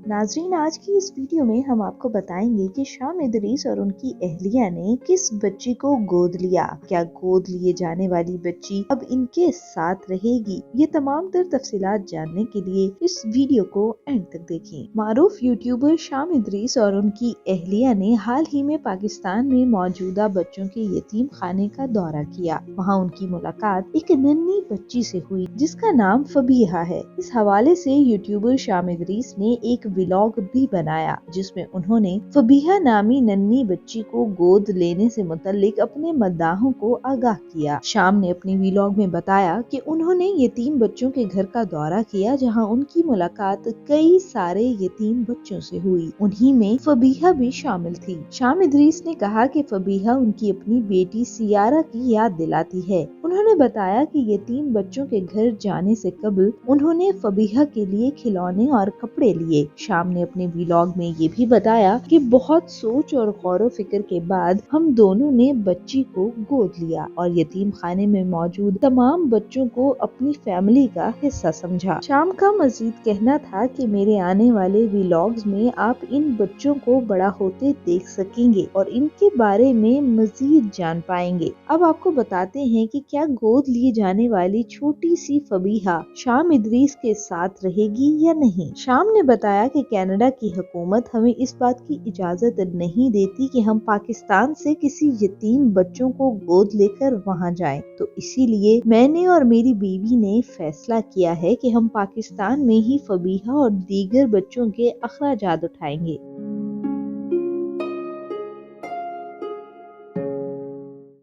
नाजरीन, आज की इस वीडियो में हम आपको बताएंगे कि शाम इदरीस और उनकी अहलिया ने किस बच्ची को गोद लिया। क्या गोद लिए जाने वाली बच्ची अब इनके साथ रहेगी? ये तमाम तर तफसीलात जानने के लिए इस वीडियो को एंड तक देखें। मारूफ यूट्यूबर शाम इदरीस और उनकी अहलिया ने हाल ही में पाकिस्तान में मौजूदा बच्चों के यतीम खाने का दौरा किया। वहाँ उनकी मुलाकात एक नन्ही बच्ची से हुई जिसका नाम फबीहा है। इस हवाले से यूट्यूबर शाम इदरीस ने एक व्लॉग भी बनाया जिसमें उन्होंने फबीहा नामी नन्ही बच्ची को गोद लेने से मुतल्लिक अपने मद्दाहों को आगाह किया। शाम ने अपनी व्लॉग में बताया कि उन्होंने यतीम बच्चों के घर का दौरा किया जहां उनकी मुलाकात कई सारे यतीम बच्चों से हुई। उन्हीं में फबीहा भी शामिल थी। शाम इदरीस ने कहा कि फबीहा उनकी अपनी बेटी सियारा की याद दिलाती है। उन्होंने बताया कि यतीम बच्चों के घर जाने से कबल उन्होंने फबीहा के लिए खिलौने और कपड़े लिए। शाम ने अपने व्लॉग में ये भी बताया कि बहुत सोच और गौर फिक्र के बाद हम दोनों ने बच्ची को गोद लिया और यतीम खाने में मौजूद तमाम बच्चों को अपनी फैमिली का हिस्सा समझा। शाम का मजीद कहना था कि मेरे आने वाले व्लॉग्स में आप इन बच्चों को बड़ा होते देख सकेंगे और इनके बारे में मजीद जान पाएंगे। अब आपको बताते हैं कि क्या गोद लिए जाने वाली छोटी सी फबीहा शाम इदरीस के साथ रहेगी या नहीं। शाम ने बताया कि कनाडा की हुकूमत हमें इस बात की इजाजत नहीं देती कि हम पाकिस्तान से किसी यतीम बच्चों को गोद लेकर वहां जाएं, तो इसीलिए मैंने और मेरी बीवी ने फैसला किया है कि हम पाकिस्तान में ही फबीहा और दीगर बच्चों के अखराजात उठाएंगे।